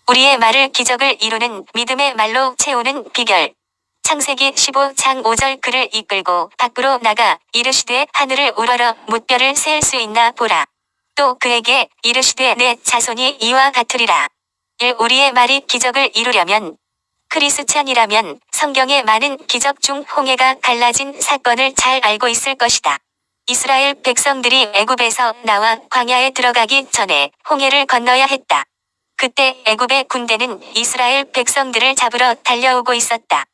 우리의 말을 기적을 이루는 믿음의 말로 채우는 비결. 창세기 15장 5절 그를 이끌고 밖으로 나가 이르시되 하늘을 우러러 뭇별을 셀 수 있나 보라. 또 그에게 이르시되 내 자손이 이와 같으리라. 우리의 말이 기적을 이루려면, 크리스찬이라면 성경의 많은 기적 중 홍해가 갈라진 사건을 잘 알고 있을 것이다. 이스라엘 백성들이 애굽에서 나와 광야에 들어가기 전에 홍해를 건너야 했다. 그때 애굽의 군대는 이스라엘 백성들을 잡으러 달려오고 있었다.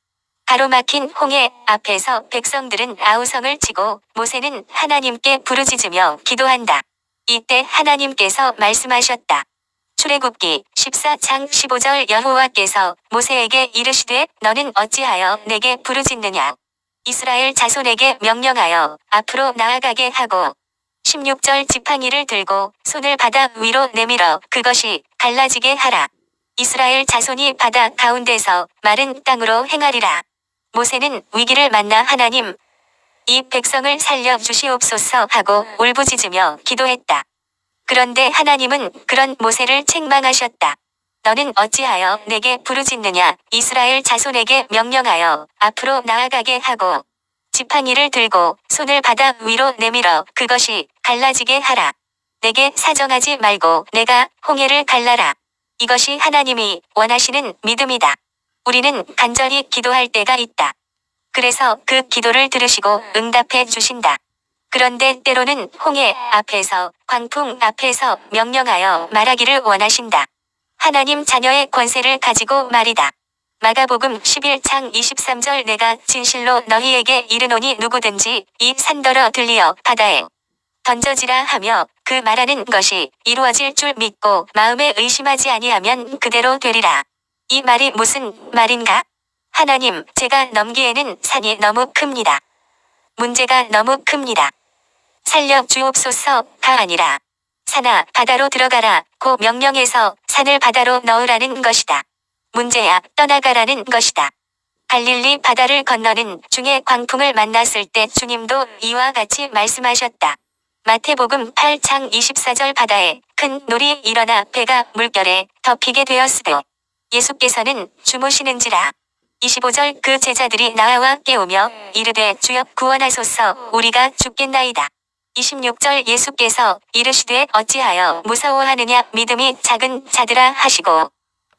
가로막힌 홍해 앞에서 백성들은 아우성을 치고 모세는 하나님께 부르짖으며 기도한다. 이때 하나님께서 말씀하셨다. 출애굽기 14장 15절 여호와께서 모세에게 이르시되 너는 어찌하여 내게 부르짖느냐. 이스라엘 자손에게 명령하여 앞으로 나아가게 하고 16절 지팡이를 들고 손을 바다 위로 내밀어 그것이 갈라지게 하라. 이스라엘 자손이 바다 가운데서 마른 땅으로 행하리라. 모세는 위기를 만나 하나님, 이 백성을 살려 주시옵소서 하고 울부짖으며 기도했다. 그런데 하나님은 그런 모세를 책망하셨다. 너는 어찌하여 내게 부르짖느냐. 이스라엘 자손에게 명령하여 앞으로 나아가게 하고 지팡이를 들고 손을 바다 위로 내밀어 그것이 갈라지게 하라. 내게 사정하지 말고 내가 홍해를 갈라라. 이것이 하나님이 원하시는 믿음이다. 우리는 간절히 기도할 때가 있다. 그래서 그 기도를 들으시고 응답해 주신다. 그런데 때로는 홍해 앞에서, 광풍 앞에서 명령하여 말하기를 원하신다. 하나님 자녀의 권세를 가지고 말이다. 마가복음 11장 23절 내가 진실로 너희에게 이르노니 누구든지 이 산더러 들리어 바다에 던져지라 하며 그 말하는 것이 이루어질 줄 믿고 마음에 의심하지 아니하면 그대로 되리라. 이 말이 무슨 말인가? 하나님, 제가 넘기에는 산이 너무 큽니다. 문제가 너무 큽니다. 살려 주옵소서가 아니라 산아 바다로 들어가라 고 명령해서 산을 바다로 넣으라는 것이다. 문제야 떠나가라는 것이다. 갈릴리 바다를 건너는 중에 광풍을 만났을 때 주님도 이와 같이 말씀하셨다. 마태복음 8장 24절 바다에 큰 놀이 일어나 배가 물결에 덮이게 되었으되 예수께서는 주무시는지라. 25절 그 제자들이 나와 깨우며 이르되 주여 구원하소서 우리가 죽겠나이다. 26절 예수께서 이르시되 어찌하여 무서워하느냐 믿음이 작은 자들아 하시고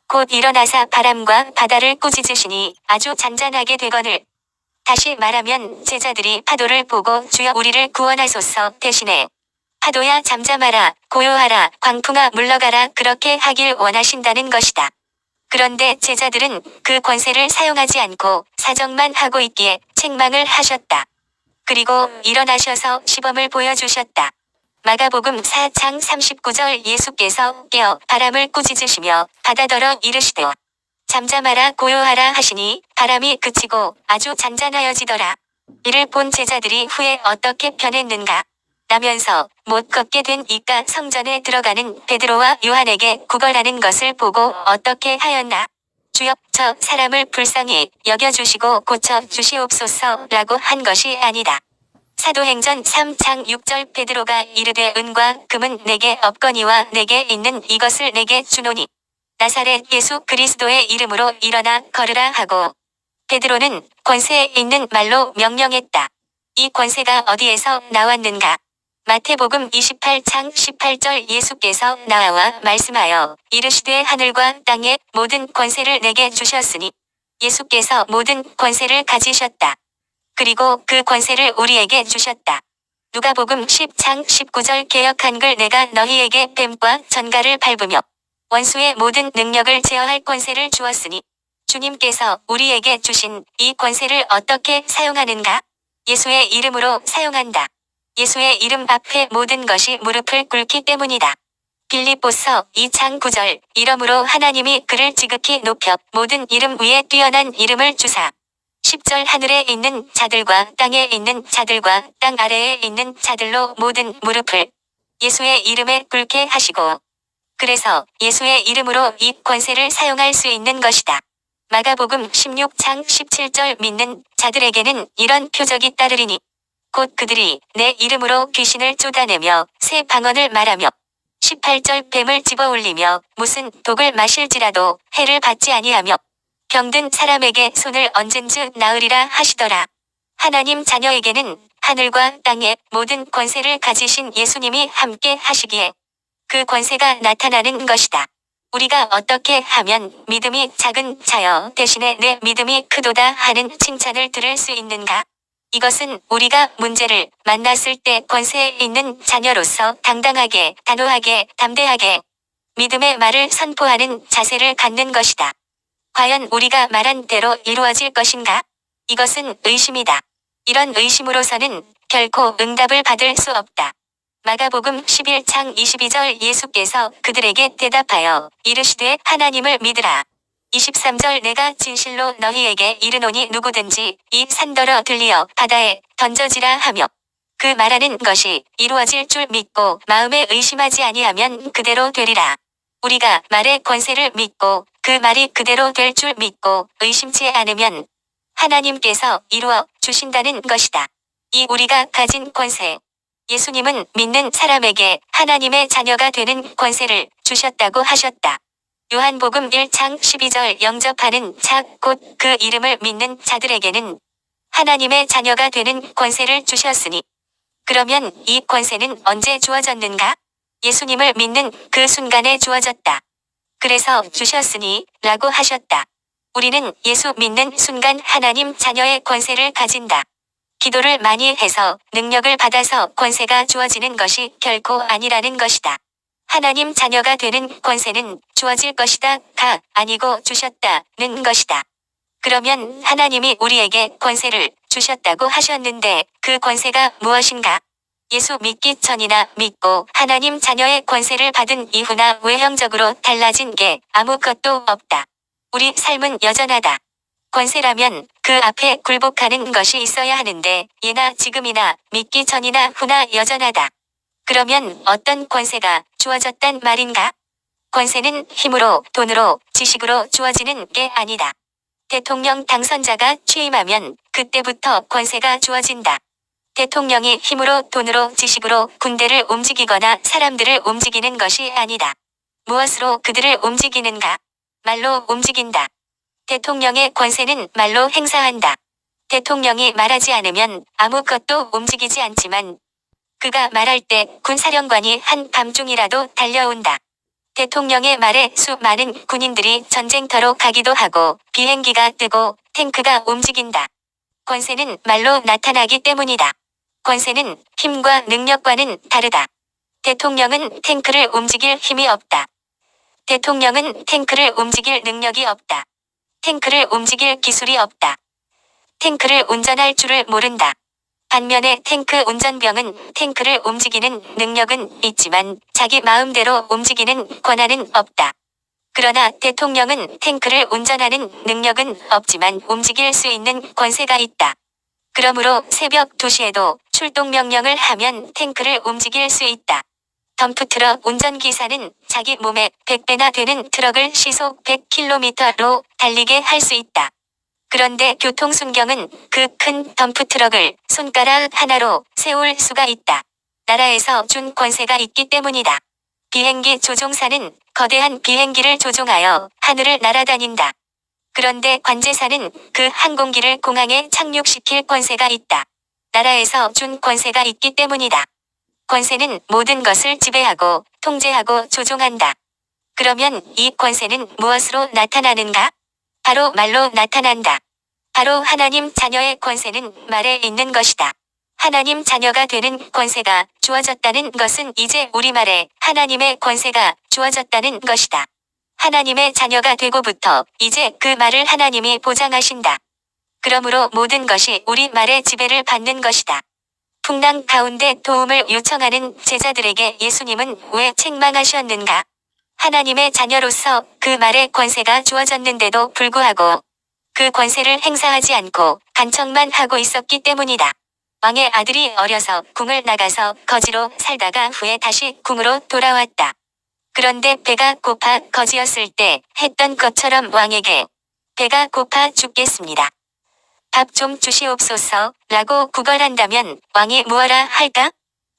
곧 일어나사 바람과 바다를 꾸짖으시니 아주 잔잔하게 되거늘. 다시 말하면 제자들이 파도를 보고 주여 우리를 구원하소서 대신에 파도야 잠잠하라 고요하라 광풍아 물러가라 그렇게 하길 원하신다는 것이다. 그런데 제자들은 그 권세를 사용하지 않고 사정만 하고 있기에 책망을 하셨다. 그리고 일어나셔서 시범을 보여주셨다. 마가복음 4장 39절 예수께서 깨어 바람을 꾸짖으시며 바다더러 이르시되 잠잠하라 고요하라 하시니 바람이 그치고 아주 잔잔하여지더라. 이를 본 제자들이 후에 어떻게 변했는가 라면서 못 걷게 된 이까 성전에 들어가는 베드로와 요한에게 구걸하는 것을 보고 어떻게 하였나. 주여 저 사람을 불쌍히 여겨주시고 고쳐주시옵소서라고 한 것이 아니다. 사도행전 3장 6절 베드로가 이르되 은과 금은 내게 없거니와 내게 있는 이것을 내게 주노니 나사렛 예수 그리스도의 이름으로 일어나 걸으라 하고 베드로는 권세 있는 말로 명령했다. 이 권세가 어디에서 나왔는가? 마태복음 28장 18절 예수께서 나와 말씀하여 이르시되 하늘과 땅의 모든 권세를 내게 주셨으니 예수께서 모든 권세를 가지셨다. 그리고 그 권세를 우리에게 주셨다. 누가복음 10장 19절 개역 한글 내가 너희에게 뱀과 전갈을 밟으며 원수의 모든 능력을 제어할 권세를 주었으니 주님께서 우리에게 주신 이 권세를 어떻게 사용하는가? 예수의 이름으로 사용한다. 예수의 이름 앞에 모든 것이 무릎을 꿇기 때문이다. 빌립보서 2장 9절 이러므로 하나님이 그를 지극히 높여 모든 이름 위에 뛰어난 이름을 주사 10절 하늘에 있는 자들과 땅에 있는 자들과 땅 아래에 있는 자들로 모든 무릎을 예수의 이름에 꿇게 하시고 그래서 예수의 이름으로 이 권세를 사용할 수 있는 것이다. 마가복음 16장 17절 믿는 자들에게는 이런 표적이 따르리니 곧 그들이 내 이름으로 귀신을 쫓아내며 새 방언을 말하며 18절 뱀을 집어 올리며 무슨 독을 마실지라도 해를 받지 아니하며 병든 사람에게 손을 얹은 즉 나으리라 하시더라. 하나님 자녀에게는 하늘과 땅의 모든 권세를 가지신 예수님이 함께 하시기에 그 권세가 나타나는 것이다. 우리가 어떻게 하면 믿음이 작은 자여 대신에 내 믿음이 크도다 하는 칭찬을 들을 수 있는가? 이것은 우리가 문제를 만났을 때 권세 있는 자녀로서 당당하게, 단호하게, 담대하게 믿음의 말을 선포하는 자세를 갖는 것이다. 과연 우리가 말한 대로 이루어질 것인가? 이것은 의심이다. 이런 의심으로서는 결코 응답을 받을 수 없다. 마가복음 11장 22절 예수께서 그들에게 대답하여 이르시되 하나님을 믿으라. 23절 내가 진실로 너희에게 이르노니 누구든지 이 산더러 들리어 바다에 던져지라 하며 그 말하는 것이 이루어질 줄 믿고 마음에 의심하지 아니하면 그대로 되리라. 우리가 말의 권세를 믿고 그 말이 그대로 될 줄 믿고 의심치 않으면 하나님께서 이루어 주신다는 것이다. 이 우리가 가진 권세. 예수님은 믿는 사람에게 하나님의 자녀가 되는 권세를 주셨다고 하셨다. 요한복음 1장 12절 영접하는 자 곧 그 이름을 믿는 자들에게는 하나님의 자녀가 되는 권세를 주셨으니 그러면 이 권세는 언제 주어졌는가? 예수님을 믿는 그 순간에 주어졌다. 그래서 주셨으니 라고 하셨다. 우리는 예수 믿는 순간 하나님 자녀의 권세를 가진다. 기도를 많이 해서 능력을 받아서 권세가 주어지는 것이 결코 아니라는 것이다. 하나님 자녀가 되는 권세는 주어질 것이다 가 아니고 주셨다는 것이다. 그러면 하나님이 우리에게 권세를 주셨다고 하셨는데 그 권세가 무엇인가? 예수 믿기 전이나 믿고 하나님 자녀의 권세를 받은 이후나 외형적으로 달라진 게 아무것도 없다. 우리 삶은 여전하다. 권세라면 그 앞에 굴복하는 것이 있어야 하는데 예나 지금이나 믿기 전이나 후나 여전하다. 그러면 어떤 권세가 주어졌단 말인가? 권세는 힘으로, 돈으로, 지식으로 주어지는 게 아니다. 대통령 당선자가 취임하면 그때부터 권세가 주어진다. 대통령이 힘으로, 돈으로, 지식으로 군대를 움직이거나 사람들을 움직이는 것이 아니다. 무엇으로 그들을 움직이는가? 말로 움직인다. 대통령의 권세는 말로 행사한다. 대통령이 말하지 않으면 아무것도 움직이지 않지만 그가 말할 때 군사령관이 한 밤중이라도 달려온다. 대통령의 말에 수많은 군인들이 전쟁터로 가기도 하고 비행기가 뜨고 탱크가 움직인다. 권세는 말로 나타나기 때문이다. 권세는 힘과 능력과는 다르다. 대통령은 탱크를 움직일 힘이 없다. 대통령은 탱크를 움직일 능력이 없다. 탱크를 움직일 기술이 없다. 탱크를 운전할 줄을 모른다. 반면에 탱크 운전병은 탱크를 움직이는 능력은 있지만 자기 마음대로 움직이는 권한은 없다. 그러나 대통령은 탱크를 운전하는 능력은 없지만 움직일 수 있는 권세가 있다. 그러므로 새벽 2시에도 출동 명령을 하면 탱크를 움직일 수 있다. 덤프트럭 운전기사는 자기 몸의 100배나 되는 트럭을 시속 100km로 달리게 할 수 있다. 그런데 교통순경은 그 큰 덤프트럭을 손가락 하나로 세울 수가 있다. 나라에서 준 권세가 있기 때문이다. 비행기 조종사는 거대한 비행기를 조종하여 하늘을 날아다닌다. 그런데 관제사는 그 항공기를 공항에 착륙시킬 권세가 있다. 나라에서 준 권세가 있기 때문이다. 권세는 모든 것을 지배하고 통제하고 조종한다. 그러면 이 권세는 무엇으로 나타나는가? 바로 말로 나타난다. 바로 하나님 자녀의 권세는 말에 있는 것이다. 하나님 자녀가 되는 권세가 주어졌다는 것은 이제 우리말에 하나님의 권세가 주어졌다는 것이다. 하나님의 자녀가 되고부터 이제 그 말을 하나님이 보장하신다. 그러므로 모든 것이 우리 말의 지배를 받는 것이다. 풍랑 가운데 도움을 요청하는 제자들에게 예수님은 왜 책망하셨는가? 하나님의 자녀로서 그 말의 권세가 주어졌는데도 불구하고 그 권세를 행사하지 않고 간청만 하고 있었기 때문이다. 왕의 아들이 어려서 궁을 나가서 거지로 살다가 후에 다시 궁으로 돌아왔다. 그런데 배가 고파 거지였을 때 했던 것처럼 왕에게 배가 고파 죽겠습니다. 밥 좀 주시옵소서 라고 구걸한다면 왕이 무엇라 할까?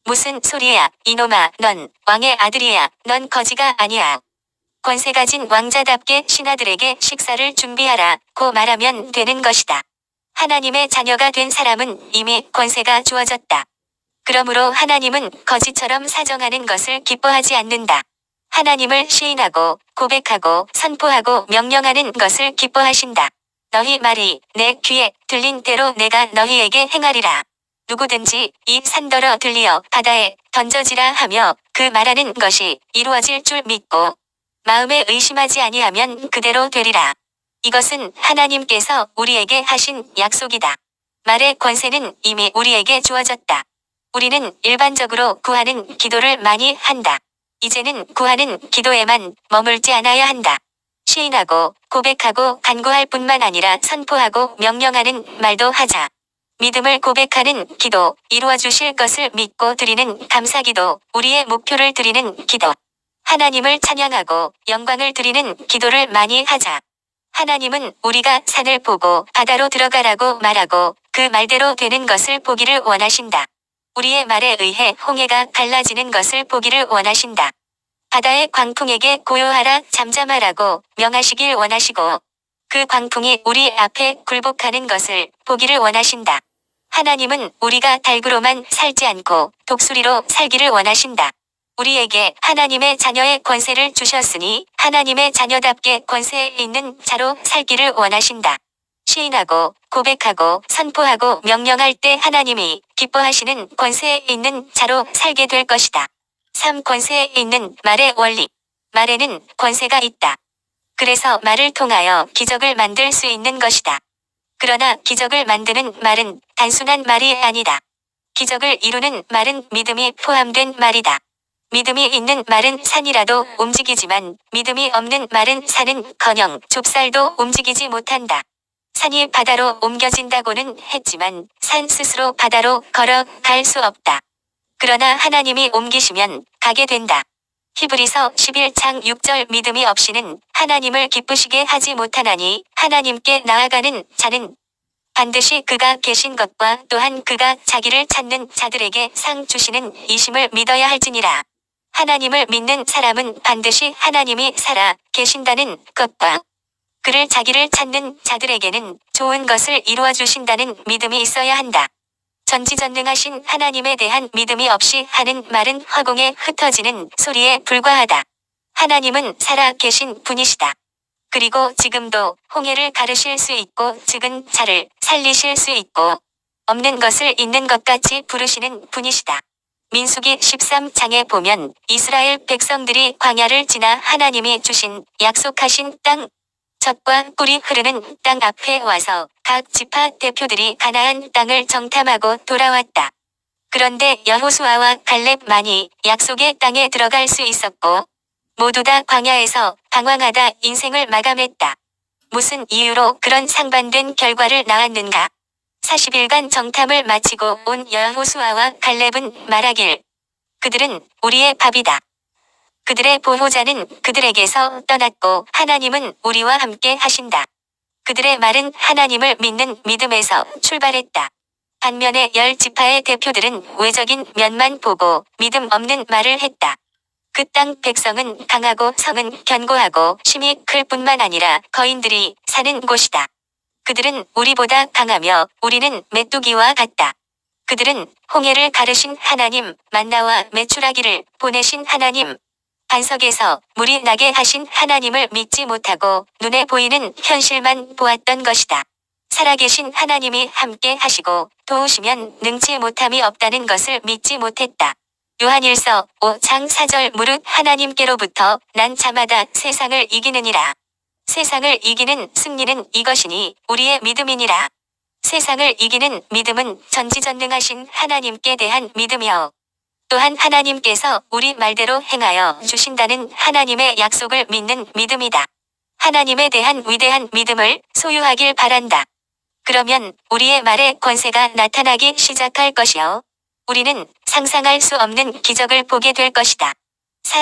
무슨 소리야, 이놈아, 넌 왕의 아들이야, 넌 거지가 아니야. 권세 가진 왕자답게 신하들에게 식사를 준비하라 고 말하면 되는 것이다. 하나님의 자녀가 된 사람은 이미 권세가 주어졌다. 그러므로 하나님은 거지처럼 사정하는 것을 기뻐하지 않는다. 하나님을 시인하고 고백하고 선포하고 명령하는 것을 기뻐하신다. 너희 말이 내 귀에 들린 대로 내가 너희에게 행하리라. 누구든지 이 산더러 들리어 바다에 던져지라 하며 그 말하는 것이 이루어질 줄 믿고 마음에 의심하지 아니하면 그대로 되리라. 이것은 하나님께서 우리에게 하신 약속이다. 말의 권세는 이미 우리에게 주어졌다. 우리는 일반적으로 구하는 기도를 많이 한다. 이제는 구하는 기도에만 머물지 않아야 한다. 시인하고 고백하고 간구할 뿐만 아니라 선포하고 명령하는 말도 하자. 믿음을 고백하는 기도, 이루어 주실 것을 믿고 드리는 감사기도, 우리의 목표를 드리는 기도. 하나님을 찬양하고 영광을 드리는 기도를 많이 하자. 하나님은 우리가 산을 보고 바다로 들어가라고 말하고 그 말대로 되는 것을 보기를 원하신다. 우리의 말에 의해 홍해가 갈라지는 것을 보기를 원하신다. 바다의 광풍에게 고요하라 잠잠하라고 명하시길 원하시고 그 광풍이 우리 앞에 굴복하는 것을 보기를 원하신다. 하나님은 우리가 닭으로만 살지 않고 독수리로 살기를 원하신다. 우리에게 하나님의 자녀의 권세를 주셨으니 하나님의 자녀답게 권세 있는 자로 살기를 원하신다. 시인하고 고백하고 선포하고 명령할 때 하나님이 기뻐하시는 권세 있는 자로 살게 될 것이다. 3. 권세 있는 말의 원리. 말에는 권세가 있다. 그래서 말을 통하여 기적을 만들 수 있는 것이다. 그러나 기적을 만드는 말은 단순한 말이 아니다. 기적을 이루는 말은 믿음이 포함된 말이다. 믿음이 있는 말은 산이라도 움직이지만 믿음이 없는 말은 산은커녕 좁쌀도 움직이지 못한다. 산이 바다로 옮겨진다고는 했지만 산 스스로 바다로 걸어갈 수 없다. 그러나 하나님이 옮기시면 가게 된다. 히브리서 11장 6절 믿음이 없이는 하나님을 기쁘시게 하지 못하나니 하나님께 나아가는 자는 반드시 그가 계신 것과 또한 그가 자기를 찾는 자들에게 상 주시는 이심을 믿어야 할지니라. 하나님을 믿는 사람은 반드시 하나님이 살아 계신다는 것과 그를 자기를 찾는 자들에게는 좋은 것을 이루어 주신다는 믿음이 있어야 한다. 전지전능하신 하나님에 대한 믿음이 없이 하는 말은 화공에 흩어지는 소리에 불과하다. 하나님은 살아 계신 분이시다. 그리고 지금도 홍해를 가르실 수 있고 죽은 자를 살리실 수 있고 없는 것을 있는 것 같이 부르시는 분이시다. 민수기 13장에 보면 이스라엘 백성들이 광야를 지나 하나님이 주신 약속하신 땅, 젖과 꿀이 흐르는 땅 앞에 와서 각 지파 대표들이 가나안 땅을 정탐하고 돌아왔다. 그런데 여호수아와 갈렙만이 약속의 땅에 들어갈 수 있었고 모두 다 광야에서 방황하다 인생을 마감했다. 무슨 이유로 그런 상반된 결과를 낳았는가? 40일간 정탐을 마치고 온 여호수아와 갈렙은 말하길 그들은 우리의 밥이다. 그들의 보호자는 그들에게서 떠났고 하나님은 우리와 함께 하신다. 그들의 말은 하나님을 믿는 믿음에서 출발했다. 반면에 10지파의 대표들은 외적인 면만 보고 믿음 없는 말을 했다. 그 땅 백성은 강하고 성은 견고하고 심이 클 뿐만 아니라 거인들이 사는 곳이다. 그들은 우리보다 강하며 우리는 메뚜기와 같다. 그들은 홍해를 가르신 하나님, 만나와 메추라기를 보내신 하나님, 반석에서 물이 나게 하신 하나님을 믿지 못하고 눈에 보이는 현실만 보았던 것이다. 살아계신 하나님이 함께 하시고 도우시면 능치 못함이 없다는 것을 믿지 못했다. 요한일서 5장 4절 무릇 하나님께로부터 난 자마다 세상을 이기느니라. 세상을 이기는 승리는 이것이니 우리의 믿음이니라. 세상을 이기는 믿음은 전지전능하신 하나님께 대한 믿음이요. 또한 하나님께서 우리 말대로 행하여 주신다는 하나님의 약속을 믿는 믿음이다. 하나님에 대한 위대한 믿음을 소유하길 바란다. 그러면 우리의 말에 권세가 나타나기 시작할 것이요. 우리는 상상할 수 없는 기적을 보게 될 것이다.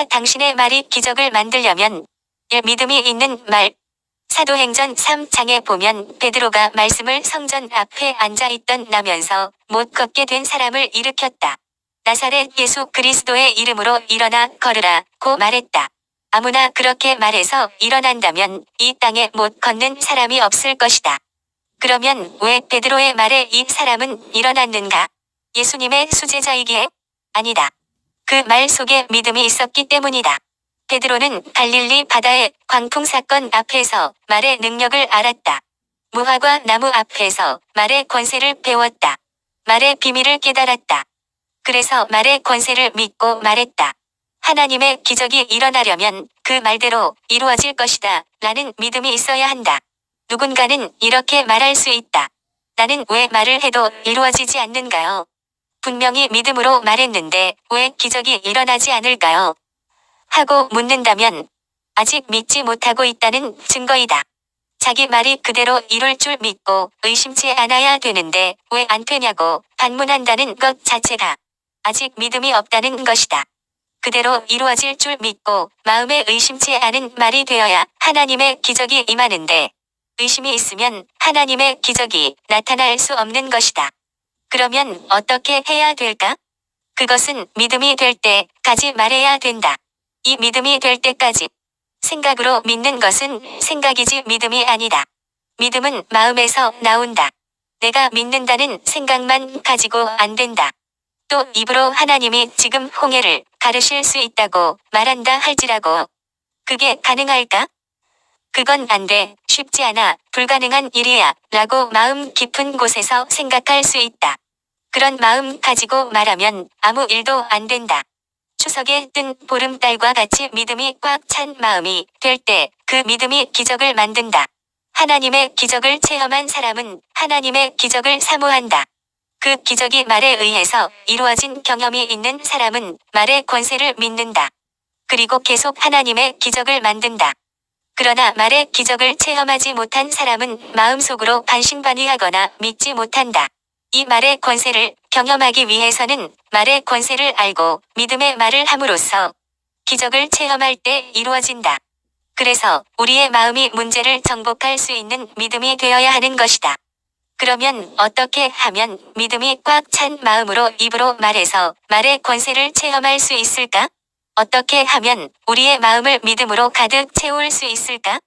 당신의 말이 기적을 만들려면 믿음이 있는 말. 사도행전 3장에 보면 베드로가 말씀을 성전 앞에 앉아있던 나면서 못 걷게 된 사람을 일으켰다. 나사렛 예수 그리스도의 이름으로 일어나 걸으라 고 말했다. 아무나 그렇게 말해서 일어난다면 이 땅에 못 걷는 사람이 없을 것이다. 그러면 왜 베드로의 말에 이 사람은 일어났는가? 예수님의 수제자이기에? 아니다. 그 말 속에 믿음이 있었기 때문이다. 베드로는 갈릴리 바다의 광풍 사건 앞에서 말의 능력을 알았다. 무화과 나무 앞에서 말의 권세를 배웠다. 말의 비밀을 깨달았다. 그래서 말의 권세를 믿고 말했다. 하나님의 기적이 일어나려면 그 말대로 이루어질 것이다 라는 믿음이 있어야 한다. 누군가는 이렇게 말할 수 있다. 나는 왜 말을 해도 이루어지지 않는가요? 분명히 믿음으로 말했는데 왜 기적이 일어나지 않을까요? 하고 묻는다면 아직 믿지 못하고 있다는 증거이다. 자기 말이 그대로 이룰 줄 믿고 의심치 않아야 되는데 왜 안 되냐고 반문한다는 것 자체가 아직 믿음이 없다는 것이다. 그대로 이루어질 줄 믿고 마음에 의심치 않은 말이 되어야 하나님의 기적이 임하는데 의심이 있으면 하나님의 기적이 나타날 수 없는 것이다. 그러면 어떻게 해야 될까? 그것은 믿음이 될 때까지 말해야 된다. 이 믿음이 될 때까지. 생각으로 믿는 것은 생각이지 믿음이 아니다. 믿음은 마음에서 나온다. 내가 믿는다는 생각만 가지고 안 된다. 또 입으로 하나님이 지금 홍해를 가르실 수 있다고 말한다 할지라고. 그게 가능할까? 그건 안 돼, 쉽지 않아, 불가능한 일이야 라고 마음 깊은 곳에서 생각할 수 있다. 그런 마음 가지고 말하면 아무 일도 안 된다. 추석에 뜬 보름달과 같이 믿음이 꽉 찬 마음이 될 때 그 믿음이 기적을 만든다. 하나님의 기적을 체험한 사람은 하나님의 기적을 사모한다. 그 기적이 말에 의해서 이루어진 경험이 있는 사람은 말의 권세를 믿는다. 그리고 계속 하나님의 기적을 만든다. 그러나 말의 기적을 체험하지 못한 사람은 마음속으로 반신반의하거나 믿지 못한다. 이 말의 권세를 경험하기 위해서는 말의 권세를 알고 믿음의 말을 함으로써 기적을 체험할 때 이루어진다. 그래서 우리의 마음이 문제를 정복할 수 있는 믿음이 되어야 하는 것이다. 그러면 어떻게 하면 믿음이 꽉 찬 마음으로 입으로 말해서 말의 권세를 체험할 수 있을까? 어떻게 하면 우리의 마음을 믿음으로 가득 채울 수 있을까?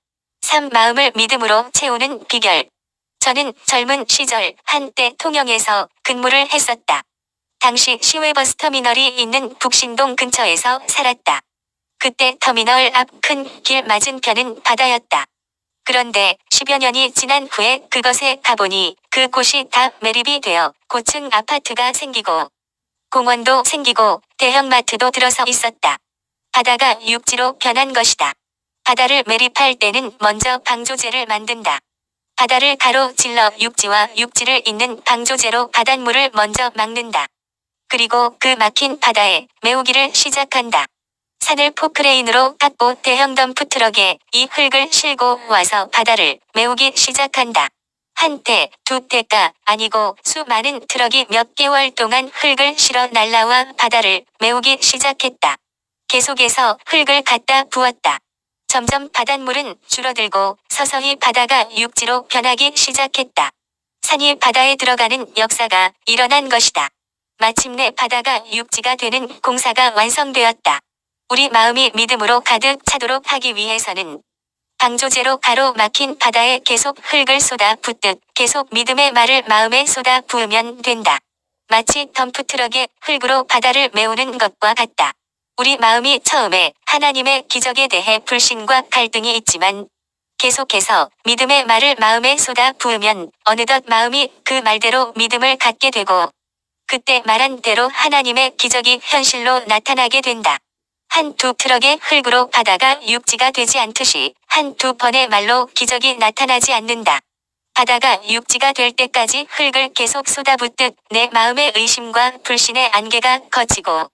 3. 마음을 믿음으로 채우는 비결. 저는 젊은 시절 한때 통영에서 근무를 했었다. 당시 시외버스 터미널이 있는 북신동 근처에서 살았다. 그때 터미널 앞 큰 길 맞은편은 바다였다. 그런데 10여 년이 지난 후에 그것에 가보니 그곳이 다 매립이 되어 고층 아파트가 생기고 공원도 생기고 대형마트도 들어서 있었다. 바다가 육지로 변한 것이다. 바다를 매립할 때는 먼저 방조제를 만든다. 바다를 가로질러 육지와 육지를 잇는 방조제로 바닷물을 먼저 막는다. 그리고 그 막힌 바다에 메우기를 시작한다. 산을 포크레인으로 깎고 대형 덤프트럭에 이 흙을 실고 와서 바다를 메우기 시작한다. 한 대, 두 대가 아니고 수많은 트럭이 몇 개월 동안 흙을 실어 날라와 바다를 메우기 시작했다. 계속해서 흙을 갖다 부었다. 점점 바닷물은 줄어들고 서서히 바다가 육지로 변하기 시작했다. 산이 바다에 들어가는 역사가 일어난 것이다. 마침내 바다가 육지가 되는 공사가 완성되었다. 우리 마음이 믿음으로 가득 차도록 하기 위해서는 방조제로 가로막힌 바다에 계속 흙을 쏟아 붓듯 계속 믿음의 말을 마음에 쏟아 부으면 된다. 마치 덤프트럭에 흙으로 바다를 메우는 것과 같다. 우리 마음이 처음에 하나님의 기적에 대해 불신과 갈등이 있지만 계속해서 믿음의 말을 마음에 쏟아 부으면 어느덧 마음이 그 말대로 믿음을 갖게 되고 그때 말한 대로 하나님의 기적이 현실로 나타나게 된다. 한두 트럭의 흙으로 바다가 육지가 되지 않듯이 한두 번의 말로 기적이 나타나지 않는다. 바다가 육지가 될 때까지 흙을 계속 쏟아붓듯 내 마음의 의심과 불신의 안개가 걷히고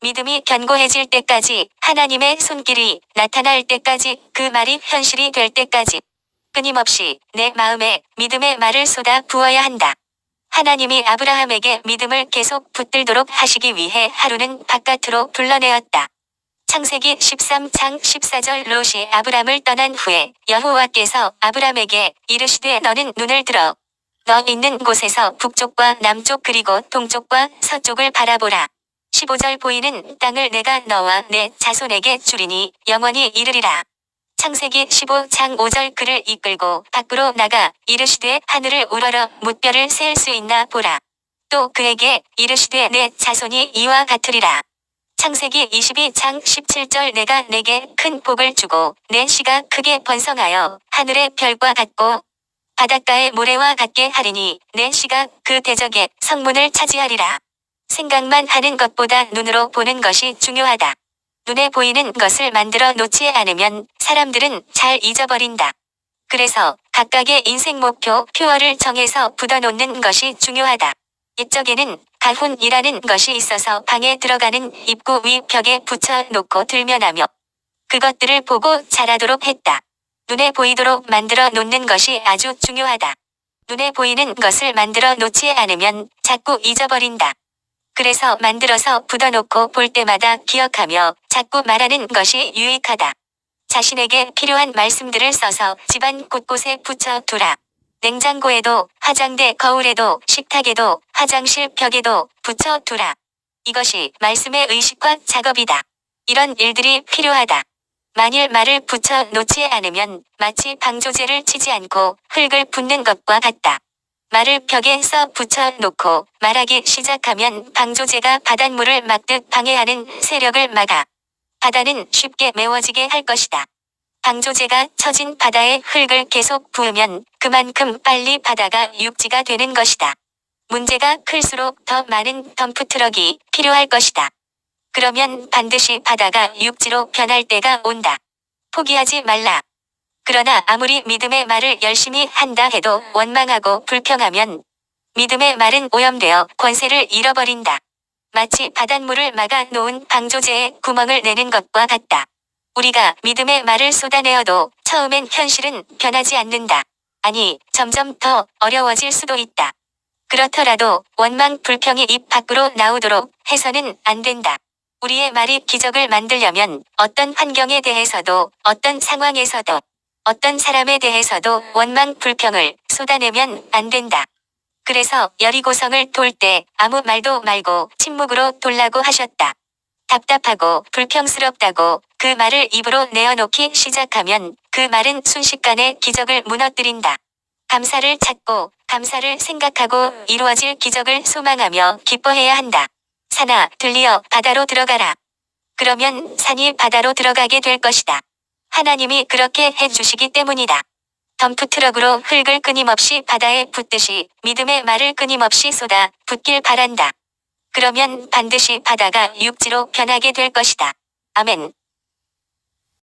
믿음이 견고해질 때까지 하나님의 손길이 나타날 때까지 그 말이 현실이 될 때까지 끊임없이 내 마음에 믿음의 말을 쏟아 부어야 한다. 하나님이 아브라함에게 믿음을 계속 붙들도록 하시기 위해 하루는 바깥으로 불러내었다. 창세기 13장 14절 롯이 아브람을 떠난 후에 여호와께서 아브람에게 이르시되 너는 눈을 들어 너 있는 곳에서 북쪽과 남쪽 그리고 동쪽과 서쪽을 바라보라. 15절 보이는 땅을 내가 너와 내 자손에게 주리니 영원히 이르리라. 창세기 15장 5절 그를 이끌고 밖으로 나가 이르시되 하늘을 우러러 뭇별을 셀 수 있나 보라. 또 그에게 이르시되 내 자손이 이와 같으리라. 창세기 22장 17절 내가 내게 큰 복을 주고 내 씨가 크게 번성하여 하늘의 별과 같고 바닷가의 모래와 같게 하리니 내 씨가 그 대적의 성문을 차지하리라. 생각만 하는 것보다 눈으로 보는 것이 중요하다. 눈에 보이는 것을 만들어 놓지 않으면 사람들은 잘 잊어버린다. 그래서 각각의 인생 목표, 표어를 정해서 붙여놓는 것이 중요하다. 옛적에는 가훈이라는 것이 있어서 방에 들어가는 입구 위 벽에 붙여놓고 들면하며 그것들을 보고 자라도록 했다. 눈에 보이도록 만들어 놓는 것이 아주 중요하다. 눈에 보이는 것을 만들어 놓지 않으면 자꾸 잊어버린다. 그래서 만들어서 붙여놓고 볼 때마다 기억하며 자꾸 말하는 것이 유익하다. 자신에게 필요한 말씀들을 써서 집안 곳곳에 붙여두라. 냉장고에도, 화장대 거울에도, 식탁에도, 화장실 벽에도 붙여두라. 이것이 말씀의 의식과 작업이다. 이런 일들이 필요하다. 만일 말을 붙여 놓지 않으면 마치 방조제를 치지 않고 흙을 붓는 것과 같다. 말을 벽에 써 붙여 놓고 말하기 시작하면 방조제가 바닷물을 막듯 방해하는 세력을 막아 바다는 쉽게 메워지게 할 것이다. 방조제가 쳐진 바다에 흙을 계속 부으면 그만큼 빨리 바다가 육지가 되는 것이다. 문제가 클수록 더 많은 덤프트럭이 필요할 것이다. 그러면 반드시 바다가 육지로 변할 때가 온다. 포기하지 말라. 그러나 아무리 믿음의 말을 열심히 한다 해도 원망하고 불평하면 믿음의 말은 오염되어 권세를 잃어버린다. 마치 바닷물을 막아 놓은 방조제에 구멍을 내는 것과 같다. 우리가 믿음의 말을 쏟아내어도 처음엔 현실은 변하지 않는다. 아니, 점점 더 어려워질 수도 있다. 그렇더라도 원망 불평이 입 밖으로 나오도록 해서는 안 된다. 우리의 말이 기적을 만들려면 어떤 환경에 대해서도 어떤 상황에서도 어떤 사람에 대해서도 원망 불평을 쏟아내면 안 된다. 그래서 여리고성을 돌 때 아무 말도 말고 침묵으로 돌라고 하셨다. 답답하고 불평스럽다고 그 말을 입으로 내어놓기 시작하면 그 말은 순식간에 기적을 무너뜨린다. 감사를 찾고 감사를 생각하고 이루어질 기적을 소망하며 기뻐해야 한다. 산아, 들리어 바다로 들어가라. 그러면 산이 바다로 들어가게 될 것이다. 하나님이 그렇게 해주시기 때문이다. 덤프트럭으로 흙을 끊임없이 바다에 붓듯이 믿음의 말을 끊임없이 쏟아 붓길 바란다. 그러면 반드시 바다가 육지로 변하게 될 것이다. 아멘.